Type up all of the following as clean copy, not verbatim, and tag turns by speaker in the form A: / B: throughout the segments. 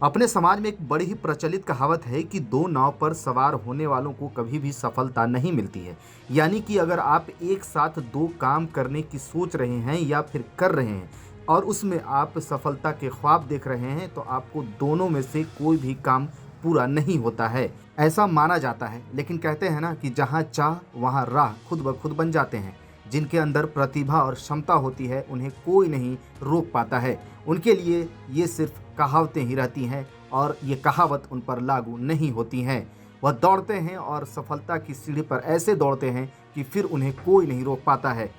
A: अपने समाज में एक बड़ी ही प्रचलित कहावत है कि दो नाव पर सवार होने वालों को कभी भी सफलता नहीं मिलती है। यानी कि अगर आप एक साथ दो काम करने की सोच रहे हैं या फिर कर रहे हैं और उसमें आप सफलता के ख्वाब देख रहे हैं तो आपको दोनों में से कोई भी काम पूरा नहीं होता है, ऐसा माना जाता है। लेकिन कहते हैं ना कि जहाँ चाह वहाँ राह खुद ब खुद बन जाते हैं। जिनके अंदर प्रतिभा और क्षमता होती है उन्हें कोई नहीं रोक पाता है। उनके लिए ये सिर्फ कहावतें ही रहती हैं और ये कहावत उन पर लागू नहीं होती हैं। वह दौड़ते हैं और सफलता की सीढ़ी पर ऐसे दौड़ते हैं कि फिर उन्हें कोई नहीं रोक पाता है।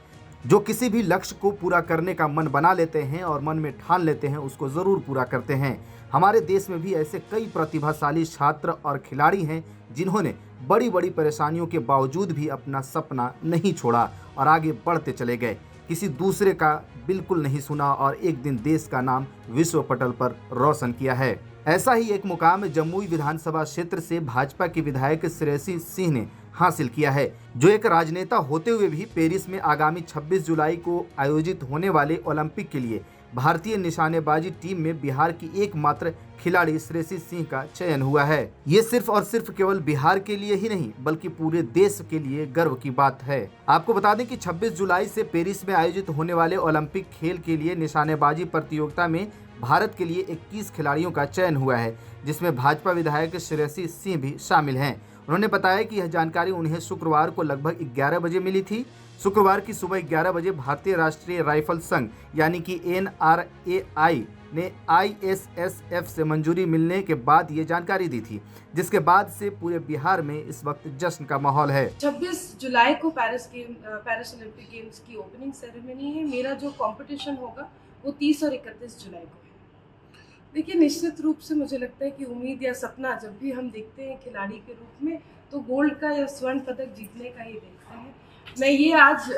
A: जो किसी भी लक्ष्य को पूरा करने का मन बना लेते हैं और मन में ठान लेते हैं उसको ज़रूर पूरा करते हैं। हमारे देश में भी ऐसे कई प्रतिभाशाली छात्र और खिलाड़ी हैं जिन्होंने बड़ी बड़ी परेशानियों के बावजूद भी अपना सपना नहीं छोड़ा और आगे बढ़ते चले गए, किसी दूसरे का बिल्कुल नहीं सुना और एक दिन देश का नाम विश्व पटल पर रोशन किया है। ऐसा ही एक मुकाम जमुई विधानसभा क्षेत्र से भाजपा के विधायक श्रेयसी सिंह ने हासिल किया है, जो एक राजनेता होते हुए भी पेरिस में आगामी 26 जुलाई को आयोजित होने वाले ओलंपिक के लिए भारतीय निशानेबाजी टीम में बिहार की एकमात्र खिलाड़ी श्रेयसी सिंह का चयन हुआ है। ये सिर्फ और सिर्फ केवल बिहार के लिए ही नहीं बल्कि पूरे देश के लिए गर्व की बात है। आपको बता दें कि 26 जुलाई से पेरिस में आयोजित होने वाले ओलंपिक खेल के लिए निशानेबाजी प्रतियोगिता में भारत के लिए 21 खिलाड़ियों का चयन हुआ है, जिसमें भाजपा विधायक श्रेयसी सिंह भी शामिल हैं। उन्होंने बताया कि यह जानकारी उन्हें शुक्रवार को लगभग 11 बजे मिली थी। शुक्रवार की सुबह 11 बजे भारतीय राष्ट्रीय राइफल संघ यानी कि NRAI ने ISSF से मंजूरी मिलने के बाद ये जानकारी दी थी, जिसके बाद से पूरे बिहार में इस वक्त जश्न का माहौल है।
B: 26 जुलाई को पेरिस ओलंपिक गेम्स की ओपनिंग सेरेमनी है। मेरा जो कंपटीशन होगा वो 30 और 31 जुलाई को है। देखिए, निश्चित रूप से मुझे लगता है कि उम्मीद या सपना जब भी हम देखते हैं खिलाड़ी के रूप में तो गोल्ड का या स्वर्ण पदक जीतने का ही देखते हैं। मैं ये आज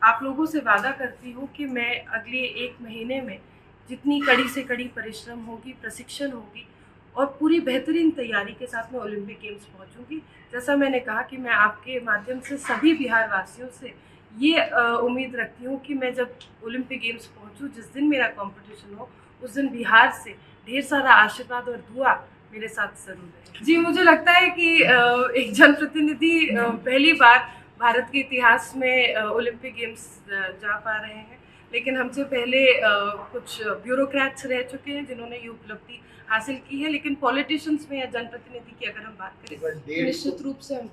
B: आप लोगों से वादा करती हूँ कि मैं अगले 1 महीने में जितनी कड़ी से कड़ी परिश्रम होगी, प्रशिक्षण होगी और पूरी बेहतरीन तैयारी के साथ मैं ओलंपिक गेम्स पहुँचूँगी। जैसा मैंने कहा कि मैं आपके माध्यम से सभी बिहार वासियों से ये उम्मीद रखती हूँ कि मैं जब ओलंपिक गेम्स पहुँचूँ, जिस दिन मेरा कॉम्पिटिशन हो उस दिन बिहार से ढेर सारा आशीर्वाद और दुआ मेरे साथ जरूर है। जी, मुझे लगता है कि एक जनप्रतिनिधि पहली बार भारत के इतिहास में ओलंपिक गेम्स जा पा रहे हैं, लेकिन हमसे पहले कुछ ब्यूरोक्रेट्स रह चुके हैं जिन्होंने ये उपलब्धि हासिल की है। लेकिन पॉलिटिशियंस में या जनप्रतिनिधि की अगर हम बात करें तो निश्चित रूप से हम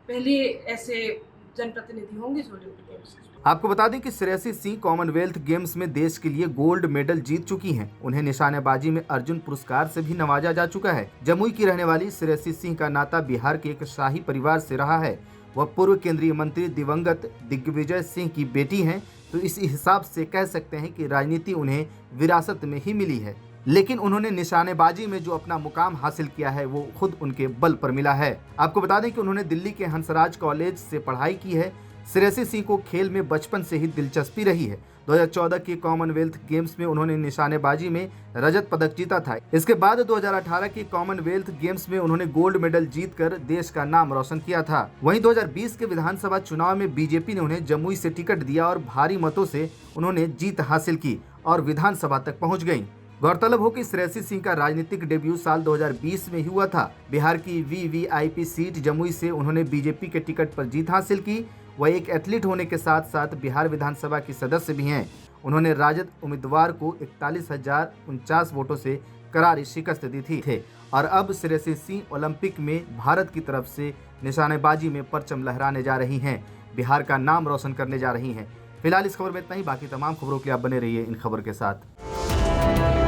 B: पहले ऐसे जनप्रतिनिधि होंगे जो ओलंपिक गेम्स।
A: आपको बता दें कि श्रेयसी सिंह कॉमनवेल्थ गेम्स में देश के लिए गोल्ड मेडल जीत चुकी हैं। उन्हें निशानेबाजी में अर्जुन पुरस्कार से भी नवाजा जा चुका है। जमुई की रहने वाली श्रेयसी सिंह का नाता बिहार के एक शाही परिवार से रहा है। वह पूर्व केंद्रीय मंत्री दिवंगत दिग्विजय सिंह की बेटी हैं, तो इस हिसाब से कह सकते हैं कि राजनीति उन्हें विरासत में ही मिली है। लेकिन उन्होंने निशानेबाजी में जो अपना मुकाम हासिल किया है वो खुद उनके बल पर मिला है। आपको बता दें कि उन्होंने दिल्ली के हंसराज कॉलेज से पढ़ाई की है। श्रेयसी सिंह को खेल में बचपन से ही दिलचस्पी रही है। 2014 के कॉमनवेल्थ गेम्स में उन्होंने निशानेबाजी में रजत पदक जीता था। इसके बाद 2018 के कॉमनवेल्थ गेम्स में उन्होंने गोल्ड मेडल जीतकर देश का नाम रोशन किया था। वहीं 2020 के विधानसभा चुनाव में बीजेपी ने उन्हें जमुई से टिकट दिया और भारी मतों से उन्होंने जीत हासिल की और विधानसभा तक पहुँच गयी। गौरतलब हो कि श्रेयसी सिंह का राजनीतिक डेब्यू साल 2020 में हुआ था। बिहार की VVIP सीट जमुई से उन्होंने बीजेपी के टिकट पर जीत हासिल की। वह एक एथलीट होने के साथ साथ बिहार विधानसभा की सदस्य भी हैं। उन्होंने राजद उम्मीदवार को 41,049 वोटों से करारी शिकस्त दी थी और अब श्रेयसी सिंह ओलंपिक में भारत की तरफ से निशानेबाजी में परचम लहराने जा रही हैं, बिहार का नाम रोशन करने जा रही हैं। फिलहाल इस खबर में इतना ही। बाकी तमाम खबरों के लिए आप बने रहिए इन खबर के साथ।